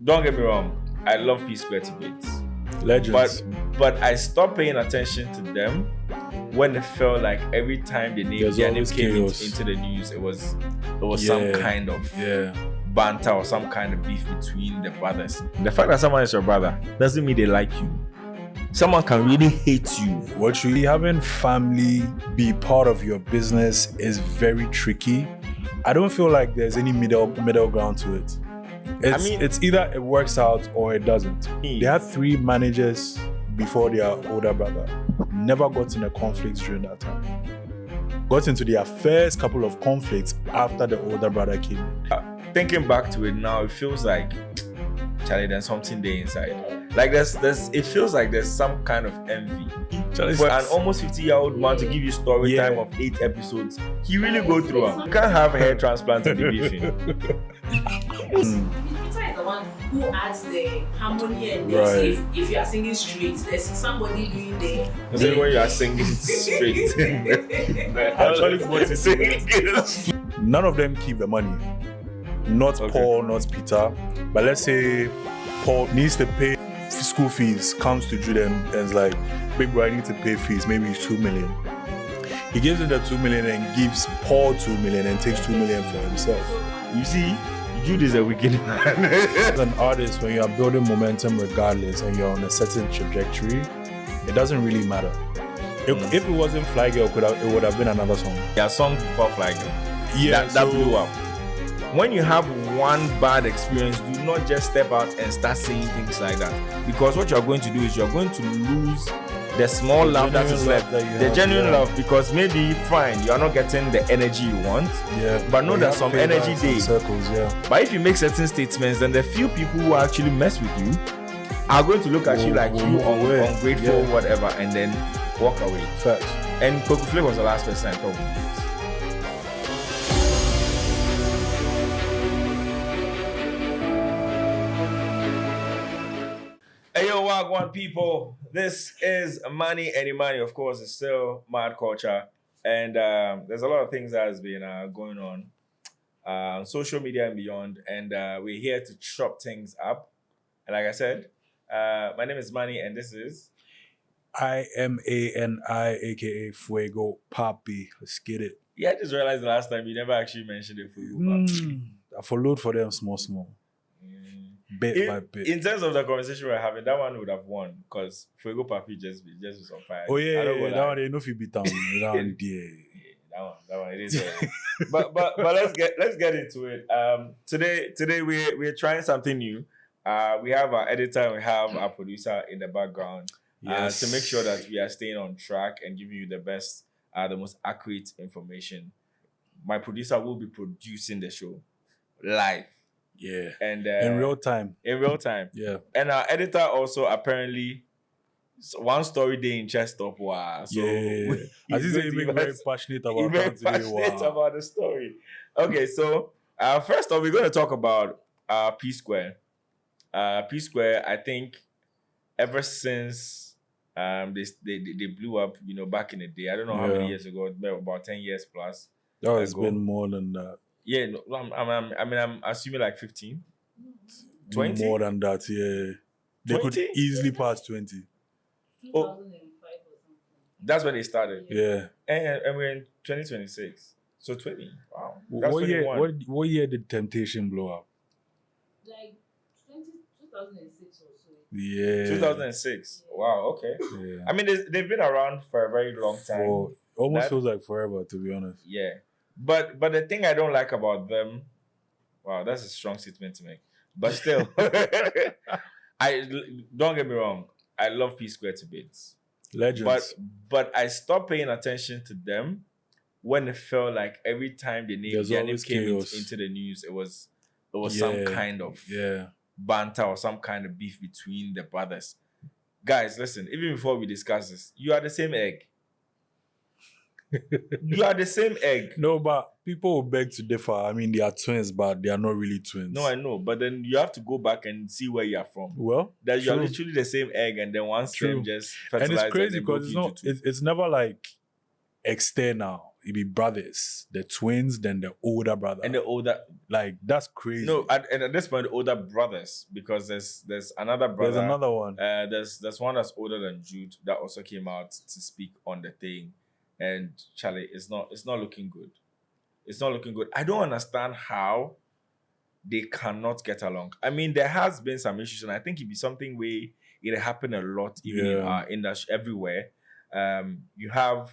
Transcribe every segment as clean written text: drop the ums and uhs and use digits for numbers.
don't get me wrong, I love P-Square to bits. Legends. But I stopped paying attention to them when it felt like every time their name came into the news, it was some kind of banter or some kind of beef between the brothers. The fact that someone is your brother doesn't mean they like you. Someone can really hate you. What you having family be part of your business is very tricky. I don't feel like there's any middle ground to it. It's either it works out or it doesn't. They had 3 managers before their older brother. Never got in a conflict during that time. Got into their first couple of conflicts after the older brother came in. Thinking back to it now, it feels like, Charlie, there's something there inside. Like it feels like there's some kind of envy. For an almost 50-year-old man to give you story time of 8 episodes, he really go through them. You can't have hair transplant and be beefing. Peter is the one who adds the harmony and this. If you are singing straight, there's somebody doing the. When you are singing straight. Actually, what is it? None of them keep the money. Not Paul, not Peter. But let's say Paul needs to pay school fees, comes to Jude and is like, big bro, I need to pay fees, maybe it's 2 million. He gives him the 2 million and gives Paul 2 million and takes 2 million for himself. You see, Jude is a wicked man. As an artist, when you are building momentum regardless and you're on a certain trajectory, it doesn't really matter. If it wasn't Fly Girl, it would have been another song. Yeah, song before Fly Girl. Yeah, that blew up. When you have one bad experience, do not just step out and start saying things like that. Because what you're going to do is you're going to lose the small love that is left. The genuine love, because maybe, fine, you're not getting the energy you want. Yeah. But know that some energy there. But if you make certain statements, then the few people who actually mess with you are going to look at you like you ungrateful, whatever, and then walk away. Facts. And Kweku was the last person I thought would do this. Hey yo, Wagwan people, this is Manny and Imani. Of course, it's still mad culture, and there's a lot of things that has been going on social media and beyond, and we're here to chop things up. And like I said, my name is Manny, and this is Imani, aka Fuego Papi. Let's get it. Yeah, I just realized the last time you never actually mentioned it, Fuego Papi. I followed for them small. Bit by bit. In terms of the conversation we're having, that one would have won because Fuego Papi just was on fire. Oh yeah, that one they know if you beat down. That one it is. but let's get into it. Today we're trying something new. We have our editor and we have our producer in the background to make sure that we are staying on track and giving you the best, the most accurate information. My producer will be producing the show live. Yeah. And in real time. Yeah. And our editor also apparently one story day in chest up. Wow. So as you say, you very passionate about the story. Okay, so first off, we're going to talk about P-Square. P-Square, I think, ever since they blew up, back in the day. I don't know how many years ago, about 10 years plus. Oh, it's been more than that. Yeah, no, I'm assuming like 15, 20? More than that, yeah. They 20? Could easily pass 20. 2005 or something. That's when they started. Yeah. And we're in 2026. So 20. Wow. That's what year did Temptation blow up? Like 2006 or so. Yeah. 2006. Wow, okay. Yeah. I mean, they've been around for a very long time. Almost feels like forever, to be honest. Yeah. But the thing I don't like about them, wow, that's a strong statement to make. But still, don't get me wrong, I love P-Square to bits. Legends. But I stopped paying attention to them when it felt like every time their name came into the news, it was some kind of banter or some kind of beef between the brothers. Guys, listen, even before we discuss this, you are the same egg. You are the same egg. No, but people will beg to differ. I mean, they are twins, but they are not really twins. No, I know. But then you have to go back and see where you are from. Well, that you are literally the same egg, and then one stem just fertilized. And it's crazy because it's never like external. it be brothers, the twins, then the older brother. And the older, like that's crazy. No, and at this point, the older brothers, because there's another brother. There's another one. There's one that's older than Jude that also came out to speak on the thing, and Charlie, it's not looking good. It's not looking good. I don't understand how they cannot get along. I mean, there has been some issues, and I think it'd be something where it happened a lot, even in our industry, everywhere. You have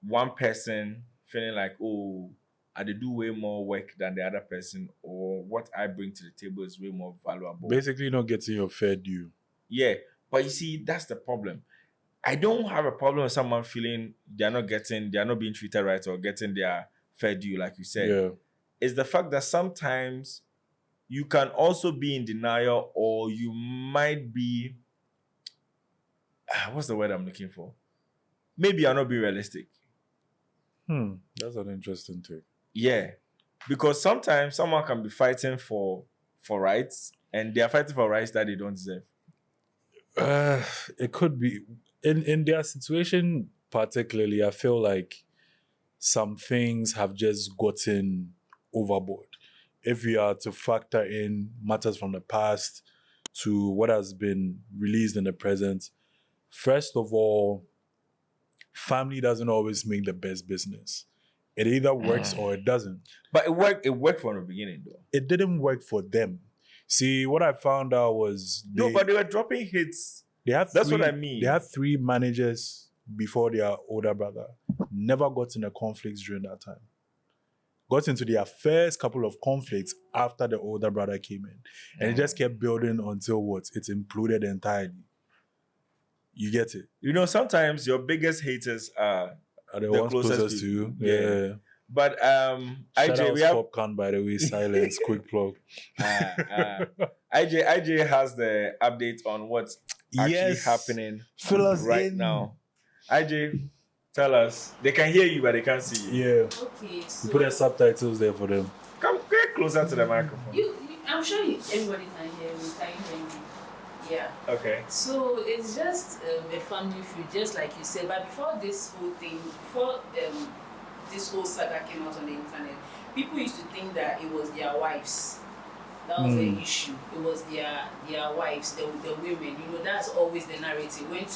one person feeling like, oh, I do way more work than the other person, or what I bring to the table is way more valuable. Basically, not getting your fair due. Yeah, but you see, that's the problem. I don't have a problem with someone feeling they're not being treated right or getting their fair due, like you said. Yeah. It's the fact that sometimes you can also be in denial, or you might be, what's the word I'm looking for? Maybe you're not being realistic. That's an interesting take. Yeah, because sometimes someone can be fighting for rights, and they are fighting for rights that they don't deserve. It could be in their situation particularly. I feel like some things have just gotten overboard. If we are to factor in matters from the past to what has been released in the present, first of all, family doesn't always make the best business. It either works or it doesn't. But it worked from the beginning, though. It didn't work for them. See, what I found out was but they were dropping hits. That's what I mean. They had 3 managers before their older brother. Never got in a conflicts during that time. Got into their first couple of conflicts after the older brother came in. And it just kept building until what? It imploded entirely. You get it? You know, sometimes your biggest haters are the ones closest to you. Yeah. But IJ, we have popcorn, by the way. Silence. Quick plug. IJ has the update on what's actually happening right now. IJ, tell us. They can hear you, but they can't see you. Yeah. Okay. So you put the subtitles there for them. Come get closer to the microphone. I'm sure everybody can hear me. Can you hear me? Yeah. Okay. So it's just a family feud, just like you said. But before this whole thing, this whole saga came out on the internet, people used to think that it was their wives. That was the issue. It was their wives, the women. You know, that's always the narrative. When 2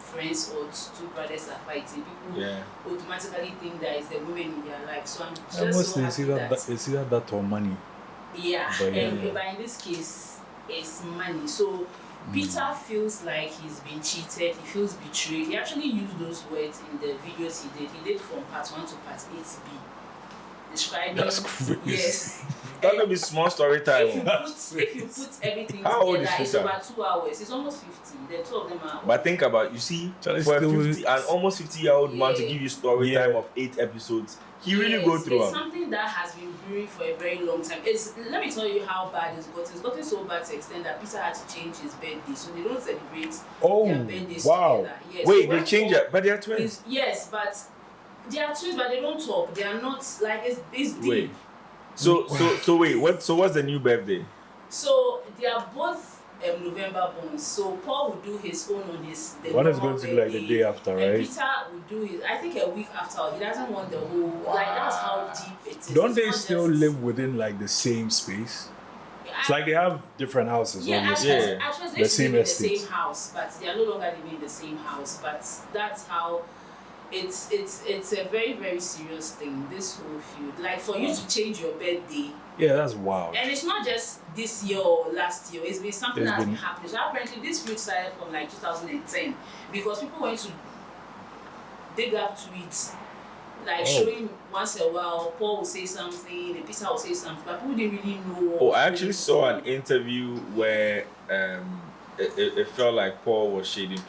friends or 2 brothers are fighting, people automatically think that it's the women in their life. So I'm just so happy it's either that or money. Yeah, but in this case, it's money. So Peter feels like he's been cheated. He feels betrayed. He actually used those words in the videos he did. He did from part 1 to part 8b. Describing. That's crazy. Yes. That will be small story time. If you put everything together, it's about 2 hours. It's almost 50. The 2 of them are. But think about, you see, for an almost 50-year-old man to give you story time of 8 episodes, he really go through. It's something that has been brewing for a very long time. Let me tell you how bad it's gotten. It's gotten so bad to the extent that Peter had to change his birthday, so they don't celebrate their birthdays together. Yes. Wait, they change it, but they are twins. Yes, but they are twins, but they don't talk. They are not like it's deep. Wait. So wait, what's the new birthday? So they are both November born. So Paul will do his own on his. One is going to be like the day after, right? And Peter will do his. I think a week after. He doesn't want the whole. Like that's how deep it is. Don't they still live within like the same space? It's like they have different houses. At first they live in the same house, but they are no longer living in the same house. But that's how. It's a very, very serious thing, this whole feud. Like for you to change your birthday. Yeah, that's wild. And it's not just this year or last year. It's been something that's been happening. So apparently this feud started from like 2010 because people went to dig up tweets like showing once in a while Paul will say something and Peter will say something, but people didn't really know. Oh, I actually saw an interview where it felt like Paul was shading Peter.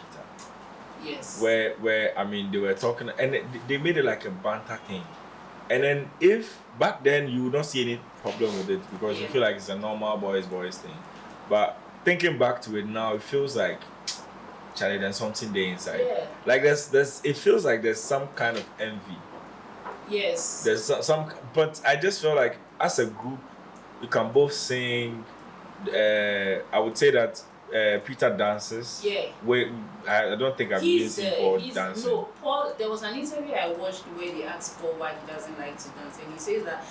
Yes. Where I mean they were talking and they made it like a banter thing, and then if back then you would not see any problem with it because you feel like it's a normal boys thing, but thinking back to it now, it feels like Charlie, there's something there inside. Yeah. Like there's it feels like there's some kind of envy. Yes. There's some, but I just feel like as a group, you can both sing. I would say that Peter dances. Yeah. Wait, I don't think I've He's seen Paul dancing. no Paul. There was an interview I watched where they asked Paul why he doesn't like to dance, and he says that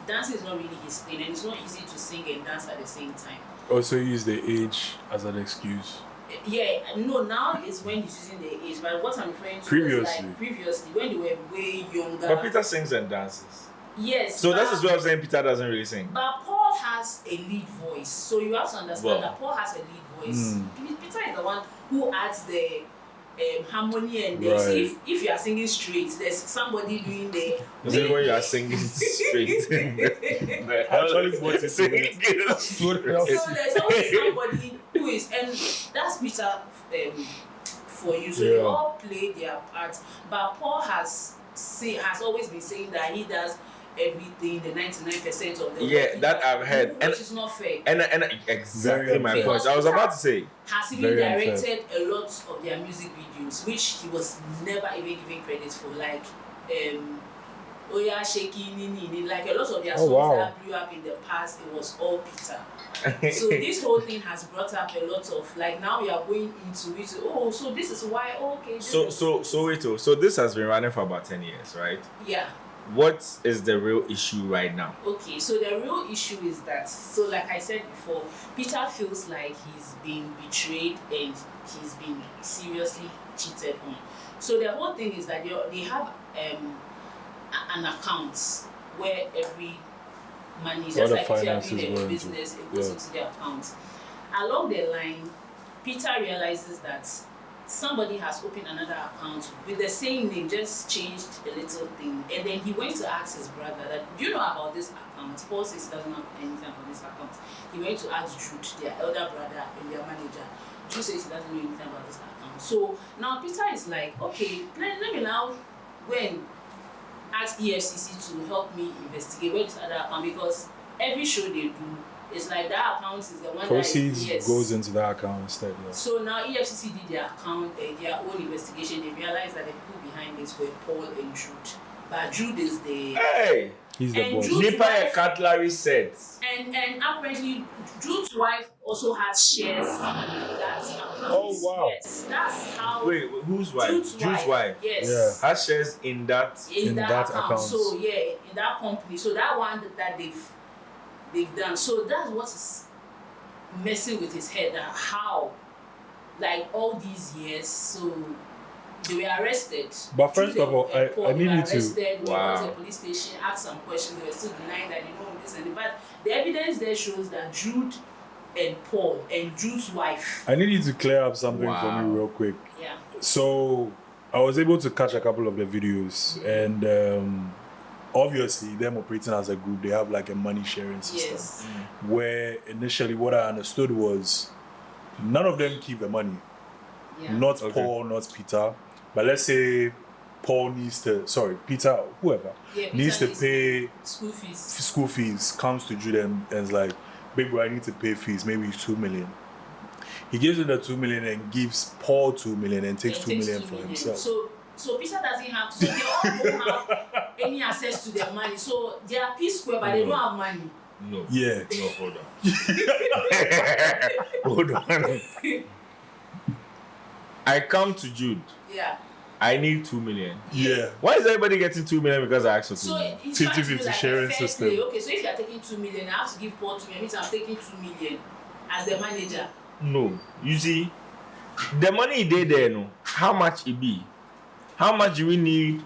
dancing is not really his thing, and it's not easy to sing and dance at the same time. Also use the age as an excuse. Yeah, no, now is when he's using the age, but what I'm referring to is like previously when they were way younger. But Peter sings and dances. Yes. So that is what I'm saying. Peter doesn't really sing. But Paul has a lead voice, so you have to understand that Paul has a lead voice. Peter is the one who adds the harmony and the. So if you are singing straight, there's somebody doing the. Is it when you are singing straight? Actually, what is singing? So there's always somebody who is, and that's Peter for you. So they all play their part, but Paul has always been saying that he does everything, the 99% of the work. That I've heard, which is not fair. And exactly my point. I was about to say. Has even directed a lot of their music videos, which he was never even given credit for, like Oya Shaky Nini, like a lot of their songs that blew up in the past. It was all Peter. So this whole thing has brought up a lot of, like, now we are going into it. Oh, so this is why. Okay. So this has been running for about 10 years, right? Yeah. What is the real issue right now? Okay, so the real issue is that, so like I said before, Peter feels like he's been betrayed and he's been seriously cheated on. So the whole thing is that they have an account where every money, just like if you're doing a business, it goes into the account. Along the line, Peter realizes that somebody has opened another account with the same name, just changed a little thing, and then he went to ask his brother that, do you know about this account? Paul says he doesn't know anything about this account. He went to ask Jude, their elder brother and their manager. Jude says he doesn't know anything about this account. So now Peter is like, okay, let me now go and ask EFCC to help me investigate where this other account, because every show they do, it's like that account is the one proceeds goes into that account instead. Yeah. So now EFCC did their account, their own investigation. They realized that the people behind this were Paul and Jude. But Jude is the he's the boss. Nipa cutlery sets. And apparently Jude's wife also has shares in that account. Oh wow! Yes, that's how. Wait, whose wife? Jude's wife. Yes. Yeah. Has shares in that account. So in that company. So that one that they've done. So that's what is messing with his head. That how, like all these years, so they were arrested. But first of all, I need you to. We went to the police station, asked some questions. They were still denying that they know this and that. But the evidence there shows that Jude and Paul and Jude's wife. I need you to clear up something for me real quick. Yeah. So I was able to catch a couple of the videos, and obviously them operating as a group, they have like a money sharing system. Where initially what I understood was none of them keep the money. Not Paul, not Peter. But let's say Paul Peter, whoever needs to pay school fees, comes to Jude and is like, big bro, I need to pay fees, maybe it's 2 million. He gives him the 2 million and gives Paul 2 million and takes 2 million for himself. So Peter doesn't have, so they all don't have any access to their money. So they are P-square, but they don't have money. No. Yeah. No, hold on. Hold on. I come to Jude. Yeah. I need 2 million. Yeah. Why is everybody getting 2 million because I asked for 2 million? 50-50 like sharing system. Okay, so if you are taking 2 million, I have to give Paul 2 million. Means I'm taking 2 million as the manager. No. You see, the money they there, no. How much it be? How much do we need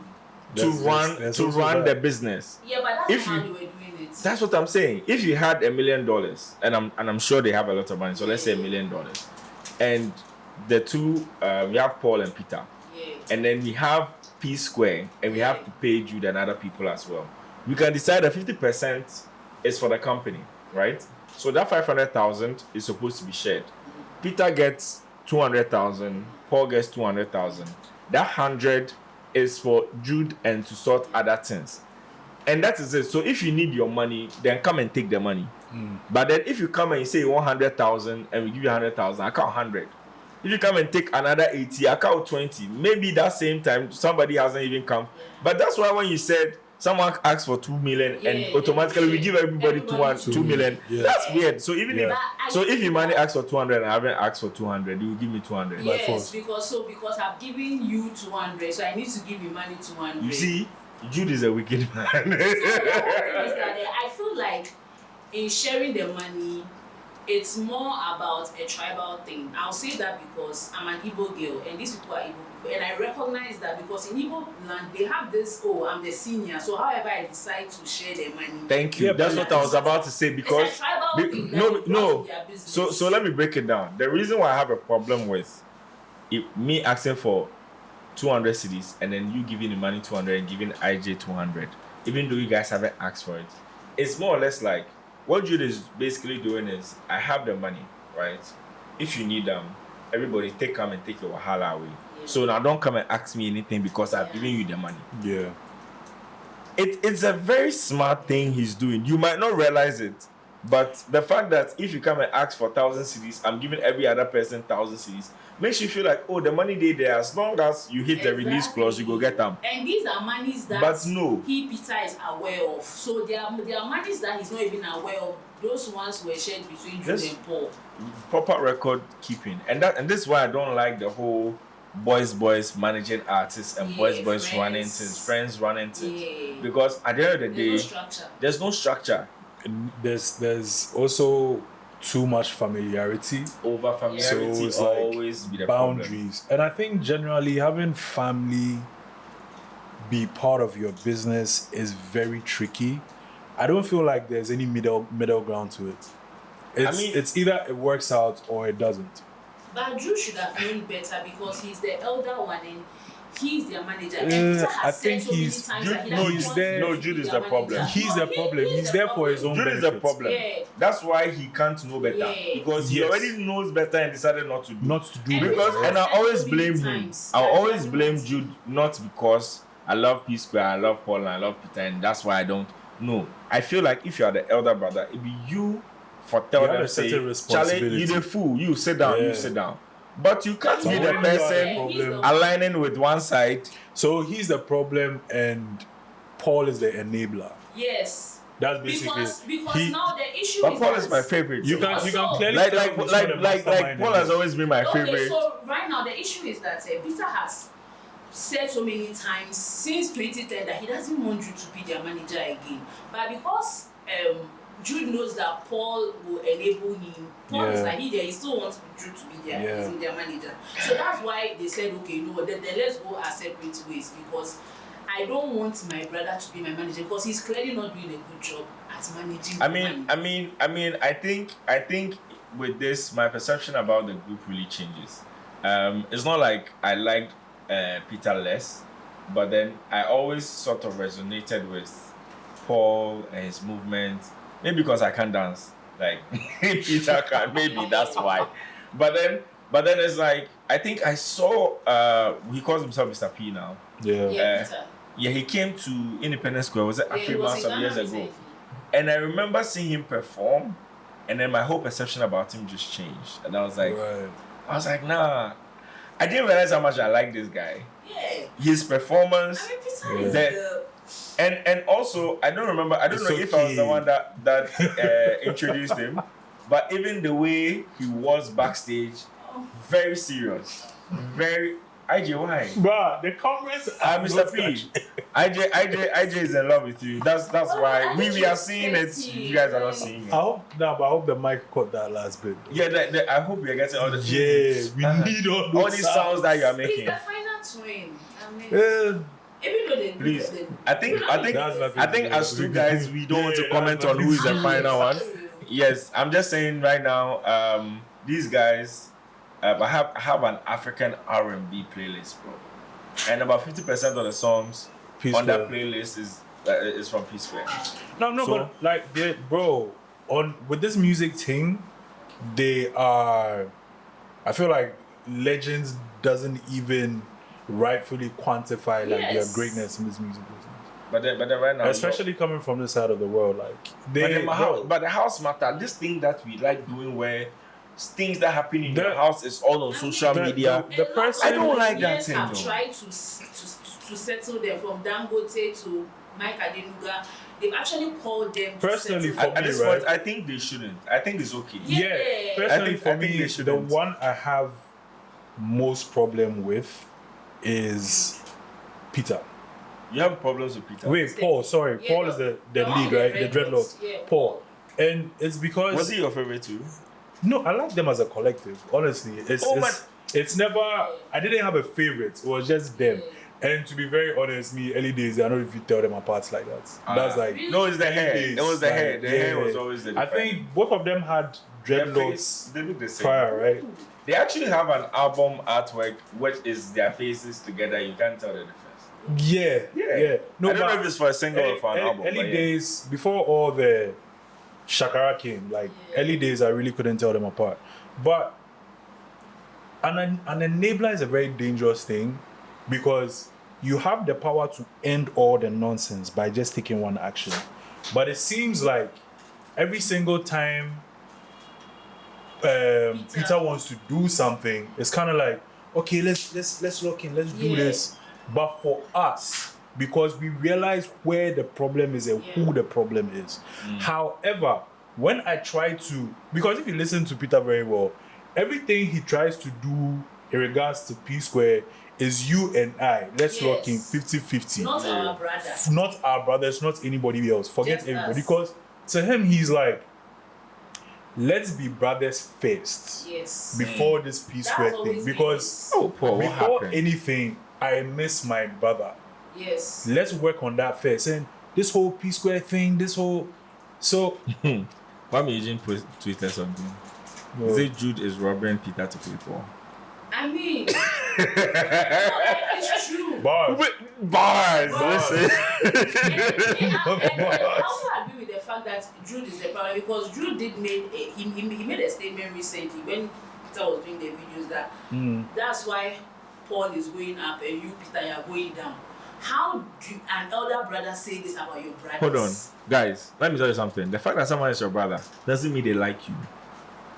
to run the business? Yeah, but that's how they were doing it. That's what I'm saying. If you had $1 million, and I'm sure they have a lot of money, so let's say $1 million, and the two we have Paul and Peter, and then we have P square, and we have to pay Jude and other people as well. We can decide that 50% is for the company, right? So that 500,000 is supposed to be shared. Peter gets 200,000, Paul gets 200,000. That 100 is for Jude and to sort other things. And that is it. So if you need your money, then come and take the money. But then if you come and you say you want 100,000 and we give you 100,000, I count 100. If you come and take another 80, I count 20. Maybe that same time somebody hasn't even come. But that's why when you said someone asks for 2 million and automatically we give everybody 2 million. Yeah. That's weird. So even if Imani asks for 200 and I haven't asked for 200, you will give me 200. Yes, because I've given you 200, so I need to give Imani 200. You see, Jude is a wicked man. So the whole thing is that I feel like in sharing the money, it's more about a tribal thing. I'll say that because I'm an Igbo girl and these people are Igbo people, and I recognize that because in Igbo land they have this, I'm the senior, so however I decide to share the money. Thank you. That's what I was about to say, because it's a tribal thing. No. So let me break it down. The reason why I have a problem with me asking for 200 cedis and then you giving the money 200 and giving IJ 200, even though you guys haven't asked for it, it's more or less like what Jude is basically doing is, I have the money, right? If you need them, everybody come and take your wahala away. Yeah. So now don't come and ask me anything because I've given you the money. Yeah. It's a very smart thing he's doing. You might not realize it, but the fact that if you come and ask for 1,000 cedis, I'm giving every other person 1,000 cedis, makes you feel like, oh, the money they there, as long as you hit the release clause, you go get them. And these are monies that Peter is aware of. So there are monies that he's not even aware of. Those ones were shared between Jude and Paul. Proper record keeping. And this is why I don't like the whole boys managing artists and boys running things, friends running things. Yeah. Because at the end of the day, there's no structure. And there's also too much familiarity. Over familiarity so always be the boundaries. problem. And I think generally having family be part of your business is very tricky. I don't feel like there's any middle ground to it. It's either it works out or it doesn't. But Drew should have known better because he's the elder one and he's their manager. And Peter has said so many times that he doesn't want to Jude be is their the problem. manager. He's the problem. He's there for his own Jude benefits. is the problem. Yeah. That's why he can't know better. Yeah. Because he already knows better and decided not to do. And I always blame him. I always blame Jude, not because I love P Square, I love Paul, and I love Peter, and that's why I don't know. I feel like if you are the elder brother, it'd be you for telling them, say, Charlie, you the fool, you sit down, you sit down. But you can't be the person aligning with one side. So he's the problem and Paul is the enabler. Yes. That's basically because now the issue but Paul is my favorite. You can clearly like Paul has always been my favorite. Okay, so right now the issue is that Peter has said so many times since 2010 that he doesn't want you to be their manager again. But because Jude knows that Paul will enable him, Paul is like he still wants Jude to be their manager. So that's why they said, okay, no, then let's go our separate ways, because I don't want my brother to be my manager because he's clearly not doing a good job at managing. I think with this, my perception about the group really changes. It's not like I liked Peter less, but then I always sort of resonated with Paul and his movement. Maybe because I can't dance like Peter can. Maybe that's why. But then it's like I think I saw he calls himself Mr. P now. Yeah, he came to Independence Square. Was it Afrima some years ago? And I remember seeing him perform, and then my whole perception about him just changed. And I was like, nah. I didn't realize how much I like this guy. Yeah. His performance. Peter and also I don't know if I was the one that introduced him, but even the way he was backstage, very serious, very IJ. Why? But the comments are Mr. P. IJ is in love with you. That's why we are seeing it. You guys are not seeing it. I hope the mic caught that last bit. Yeah, I hope you're getting all the we need all these sounds that you are making. He's the final twin. Even though they please, I think as two guys, we don't want to comment on who is the final one. Yes, I'm just saying right now, these guys, I have an African R&B playlist, bro, and about 50% of the songs on that playlist is from P Square. No, so, but like, with this music thing, they are. I feel like Legends doesn't even rightfully quantify their greatness in this music business. But then right now, especially coming from this side of the world, like but the house matter. This thing that we like doing, where things that happen in your house is all on social media. The person, I don't like that thing. Have tried to settle them from Dangote to Mike Adenuga, they've actually called them to Personally, settle. for At me, this right? point, I think they shouldn't. I think it's okay. Yeah. Personally, I for think they me, the shouldn't. one I have most problem with is Peter. You have problems with Peter. Wait, Paul. Sorry, Yeah, Paul is the one lead, with right? The dreadlocks. Yeah, Paul. And it's because Was he your favorite too? no, I like them as a collective. Honestly, it's never. I didn't have a favorite. It was just them. And to be very honest, me early days, I don't know if you tell them apart like that. That's like Really? No, it's the hair. days, It was the like, hair. The hair was always the I difference. think both of them had Their dreadlocks face, they look the same. prior, right? They actually have an album artwork which is their faces together. You can't tell the difference. Yeah. No, I don't but know if it's for a single or for an album. early but yeah. days, before all the Shakara came, like early days, I really couldn't tell them apart. But an enabler is a very dangerous thing because you have the power to end all the nonsense by just taking one action. But it seems like every single time Peter wants to do something, it's kind of like, okay, let's lock in, let's do this. But for us, because we realize where the problem is and who the problem is. However, when I try to, because if you listen to Peter very well, everything he tries to do in regards to P Square is you and I. Let's lock in 50-50. Not our brother. Not our brothers, not anybody else. Forget Just everybody. us. Because to him, he's like, let's be brothers first. Yes. Before this P Square thing. always Because Oh, Paul, what before happened? anything, I miss my brother. Yes. Let's work on that first. And this whole P Square thing, this whole. So. Why me Eugene tweeted something? Well, Is it Jude is robbing Peter to pay Paul? I mean, no, it's true. bars. Bars, listen. And I also agree with the fact that Jude is the problem because Jude did he made a statement recently when Peter was doing the videos that that's why Paul is going up and you, Peter, you are going down. How do an elder brother say this about your brothers? Hold on, guys. Let me tell you something. The fact that someone is your brother doesn't mean they like you.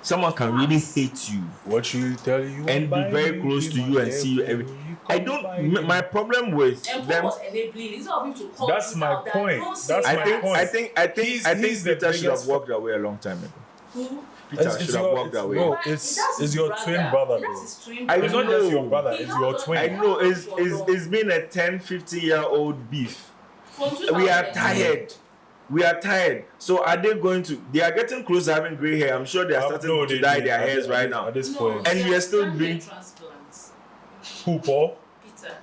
Someone can really hate you What you tell you and be very close to you and see you every. I don't. My problem with And Paul them. was enabling. Instead of him to call That's Peter my out that, point. don't say That's that. my point. I think He's the Peter should have biggest walked away a long time ago. Who? Peter should have walked away. No, But it's that's his your twin brother. That's Though. his twin I brother. It's not just your know. brother, He it's had your a- twin. I know it's been a 10, 15-year-old beef. From We are 2010. tired. We are tired. So are they going to? They are getting close to having gray hair. I'm sure they are starting No, to they- dye they- their at hairs this- right at now. At this No, point. And he we are has still done doing- hair transplants. Who, Paul? Peter.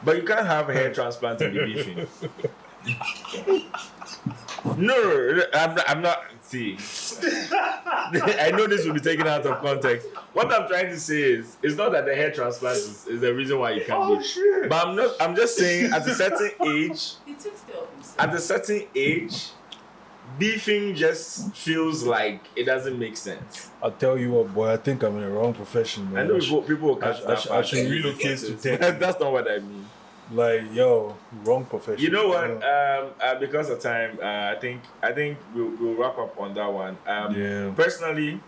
But you can't have hair transplant and be beefing. No, I'm not. See, I know this will be taken out of context. What I'm trying to say is, it's not that the hair transplant is the reason why you can't beef. shit. But I'm just saying, at a certain age, He takes care of himself. at a certain age, beefing just feels like it doesn't make sense. I'll tell you what, boy, I think I'm in the wrong profession, man. I know people will catch I that. should- part. I should relocate to Tech. That's not what I mean. Like, yo, wrong profession. You know what? Because of time, I think we'll wrap up on that one. Yeah. Personally,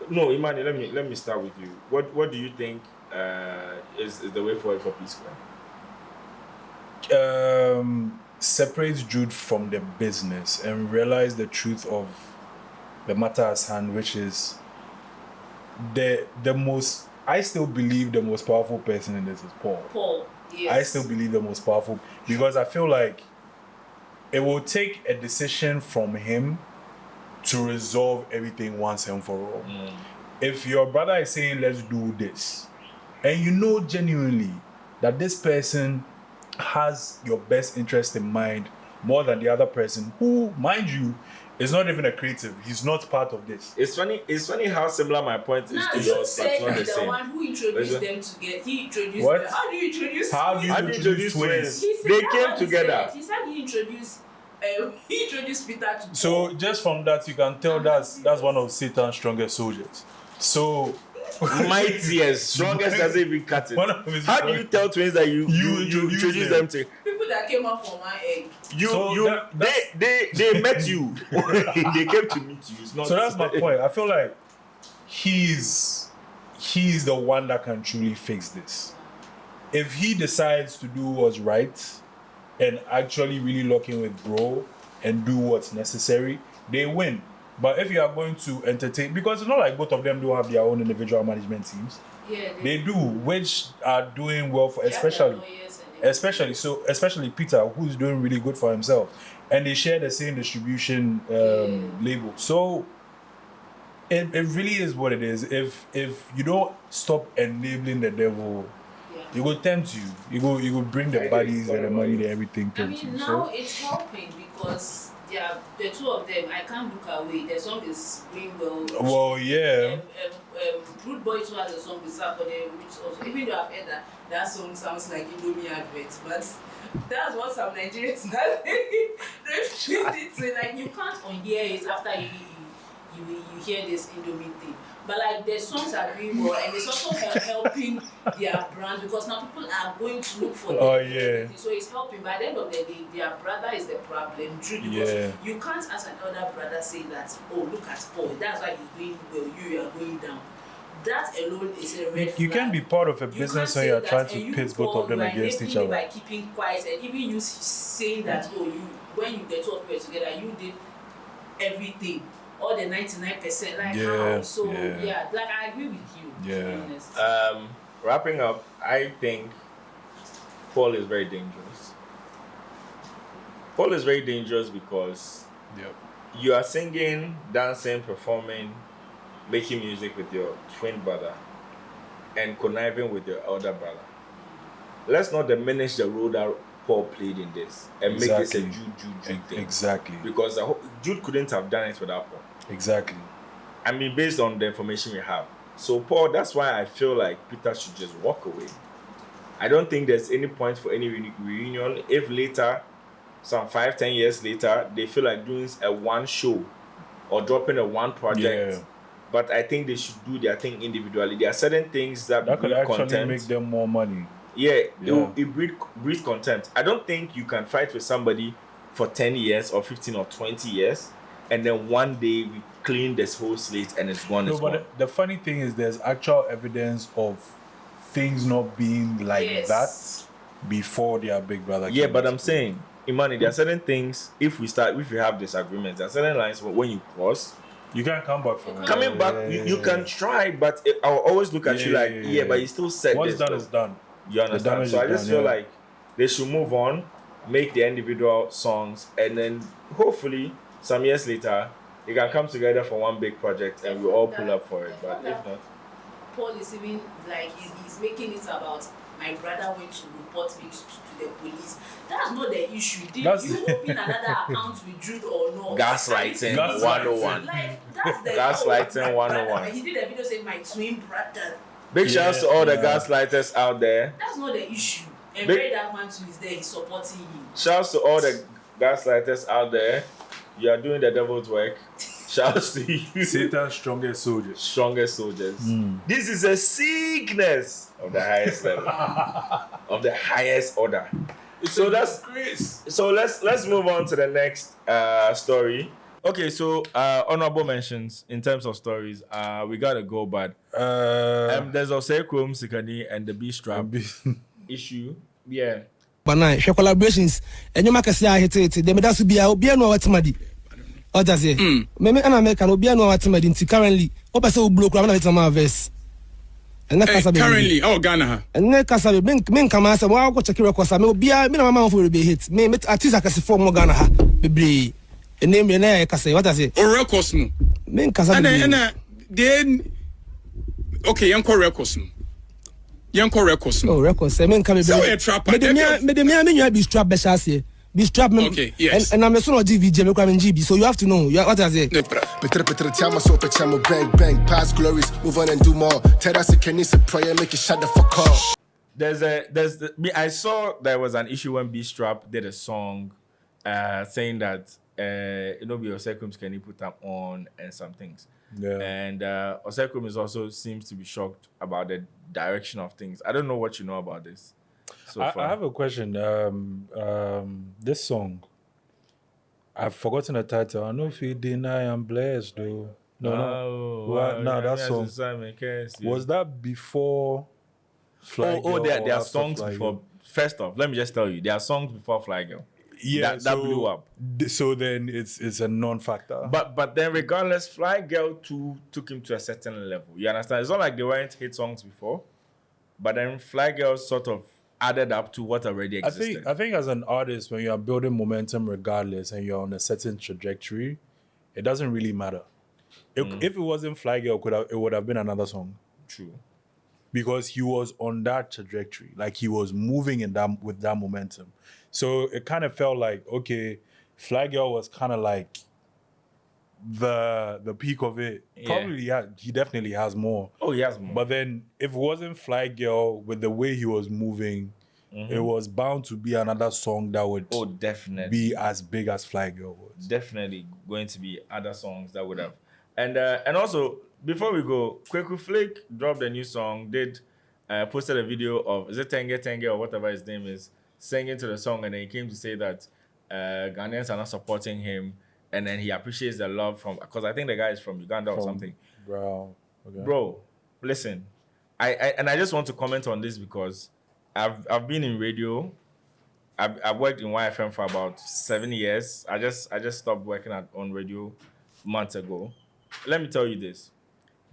no, Imani, let me start with you. What do you think is the way forward for P Square? Separates Jude from the business and realize the truth of the matter at hand, which is the most. I still believe the most powerful person in this is Paul. Paul. Yes. I still believe the most powerful because I feel like it will take a decision from him to resolve everything once and for all. If your brother is saying, let's do this, and you know genuinely that this person has your best interest in mind more than the other person, who, mind you, is not even a creative. He's not part of this. It's funny how similar my point is Now, to you yours, but said it's not the he's the same. one who introduced Listen. them together. He introduced What? them. How do you introduce How do twins? you How do you introduce twins? He said They that's came what he together. said. He said he introduced Peter to Paul. So just from that, you can tell that's one of Satan's strongest soldiers. So Mightiest, strongest doesn't even cut it. one of his How do you tell twins that you introduce introduce them? them to people that came out from my egg. So they met you. They came to meet you. It's not So that's my point. I feel like he's the one that can truly fix this. If he decides to do what's right and actually really lock in with bro and do what's necessary, they win. But if you are going to entertain, because it's not like both of them don't have their own individual management teams. Yeah, they do, which are doing well for, especially Peter, who's doing really good for himself, and they share the same distribution label. So it really is what it is. If you don't stop enabling the devil, he will tempt you. He will bring the bodies and the money and everything. I mean, now it's helping because the two of them. I can't look away. The song is doing well. Well, yeah. Rude Boy too has a song with Saturday, which also, even though I've heard that song sounds like Indomie advert, but that's what some Nigerians refuse it to. Like, you can't unhear it after you hear this Indomie thing. But like, the songs are doing well, and it's also helping their brand, because now people are going to look for them. So it's helping. By the end of the day, their brother is the problem, Jude, because you can't, as an elder brother, say that, oh, look at Paul, that's why he's doing well, you are going down. That alone is a red flag. You can be part of a business when you're trying to pit both of them against each other. By keeping quiet, and even you saying that, oh, when you get 12 people together, you did everything. All the 99%, like how? So like, I agree with you. To be honest. Wrapping up, I think Paul is very dangerous. Paul is very dangerous because you are singing, dancing, performing, making music with your twin brother, and conniving with your elder brother. Let's not diminish the role that Paul played in this and make this a Jude thing. Exactly. Because Jude couldn't have done it without Paul. Exactly. I mean, based on the information we have. So, Paul, that's why I feel like Peter should just walk away. I don't think there's any point for any reunion if later, some 5-10 years later, they feel like doing a one show or dropping a one project. Yeah. But I think they should do their thing individually. There are certain things that could actually make them more money. Yeah. It breeds contempt. I don't think you can fight with somebody for 10 years or 15 or 20 years. And then one day we clean this whole slate and it's gone. The funny thing is there's actual evidence of things not being like that before their big brother. Yeah, but I'm saying, Imani, there are certain things, if we have disagreements, there are certain lines when you cross, you can't come back from it. Coming back, you can try, but I'll always look at you like, but you still said what's done is done. You understand? So I just feel like they should move on, make the individual songs, and then hopefully some years later, they can come together for one big project and we all pull up for it. But if not, Paul is even like he's making it about my brother went to report me to the police. That's not the issue. Did you open another account with Jude or no? Gaslighting 101. Like, that's the Gaslighting 101. He did a video saying my twin brother. Big shouts to all the gaslighters out there. That's not the issue. And that man too is there, he's supporting him. Shouts to all the gaslighters out there. You are doing the devil's work. Shouts to you. Satan's strongest soldiers. Strongest soldiers. This is a sickness of the highest level. Of the highest order. So that's grace. So let's move on to the next story. Okay, so honorable mentions in terms of stories. We gotta go, but there's also Chrome Sikani and the B strap issue. Yeah. Banai, she collaborations. And you make a say I hate it. They made us be out. Be no what madi. What does it? Me and American will be no what madi. Currently, opa say block. I'm not my verse. And currently, Ghana. And then Kasabi, men come and say, "Well, go check your records." Me be a me na mama for be hit. Me artist akasi for mo Ghana ha. Be a name me na Kasai. What does it? Or records mo. Men Kasabi. And then okay, yanko records mo. Yanko records. Oh, records. I mean, come so a trap. Me be strap be shasi. Be strap me. Okay, yes. And I'm a son of GVJ. Me come in GB. So you have to know. What does it? Bang bang, past glories. Move on and do more. Tell us can you prayer, make it shut the fuck up. I saw there was an issue when B Strap did a song, saying that Osekum can you put them on and some things. Yeah. And Osekum also seems to be shocked about the direction of things. I don't know what you know about this. I have a question. This song, I've forgotten the title. I know if you deny I'm blessed, though. No, that song. Was that before? There are songs first off, let me just tell you, there are songs before Fly Girl. Yeah, that blew up. So then it's a non-factor. But then regardless, Fly Girl 2 took him to a certain level. You understand? It's not like they weren't hit songs before, but then Fly Girl sort of added up to what already existed. I think as an artist, when you are building momentum regardless and you're on a certain trajectory, it doesn't really matter. If it wasn't Fly Girl, it would have been another song. True. Because he was on that trajectory, like he was moving with that momentum. So it kind of felt like, okay, Fly Girl was kind of like the peak of it. Yeah. Probably, he definitely has more. Oh, he has more. But then if it wasn't Fly Girl, with the way he was moving, it was bound to be another song that would definitely be as big as Fly Girl was. Definitely going to be other songs that would have. And also, before we go, Kweku Flake dropped a new song, posted a video of, is it Tenge or whatever his name is, singing to the song, and then he came to say that Ghanaians are not supporting him, and then he appreciates the love from, because I think the guy is from Uganda or something. Bro, okay. Bro, listen, I just want to comment on this because I've been in radio. I've worked in YFM for about 7 years. I just stopped working on radio months ago. Let me tell you this.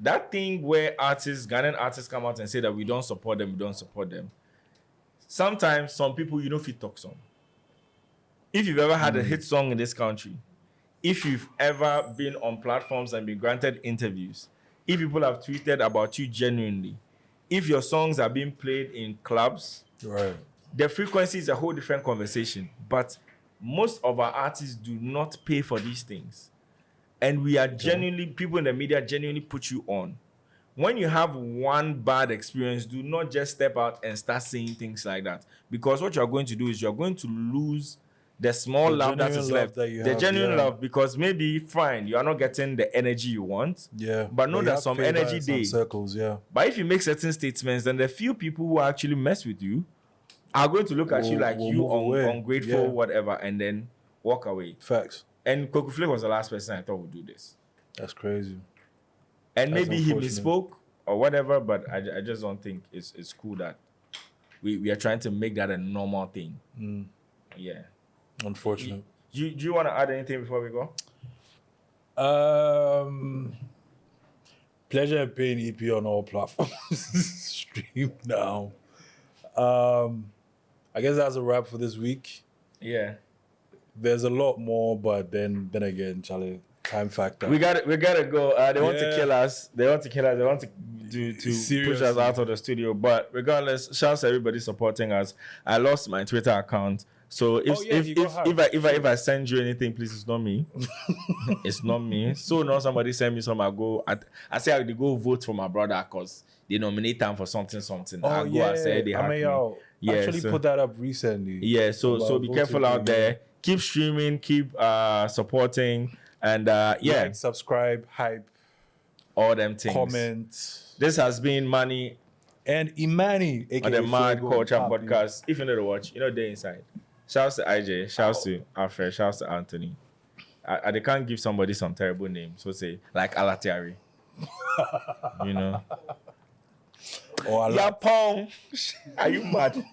That thing where Ghanaian artists come out and say that we don't support them. Sometimes some people, you know, fit talk some. If you've ever had a hit song in this country, if you've ever been on platforms and been granted interviews, if people have tweeted about you genuinely, if your songs are being played in clubs, right, the frequency is a whole different conversation. But most of our artists do not pay for these things. And we are genuinely, people in the media genuinely put you on. When you have one bad experience, do not just step out and start saying things like that. Because what you're going to do is you're going to lose the small love that is left. The genuine love, because maybe, fine, you are not getting the energy you want. Yeah. But know that some energy there. Circles, yeah. But if you make certain statements, then the few people who actually mess with you are going to look at you like you ungrateful, whatever, and then walk away. Facts. And Kweku Flake was the last person I thought would do this. That's crazy. And maybe he misspoke or whatever, but I just don't think it's cool that we are trying to make that a normal thing. Yeah. Unfortunate. Do you want to add anything before we go? Pleasure paying EP on all platforms. Stream now. I guess that's a wrap for this week. Yeah. There's a lot more, but then again, Charlie, time factor. We gotta go. They want to kill us. They want to push us out of the studio. But regardless, shouts to everybody supporting us. I lost my Twitter account. So if I send you anything, please, it's not me. It's not me. So now somebody send me some, I go. I say I go vote for my brother because they nominate them for something. I go and say they have actually put that up recently. Yeah, so be careful out there. Keep streaming, keep supporting, and like, subscribe, hype, all them things. Comment. This has been Manny and Imani, aka on the Mad Culture Podcast. If you know to watch, you know they're inside. Shouts to IJ, shouts to Alfred, shouts to Anthony. They can't give somebody some terrible name, so say like Alatiari. You know. Or Yapong. Are you mad?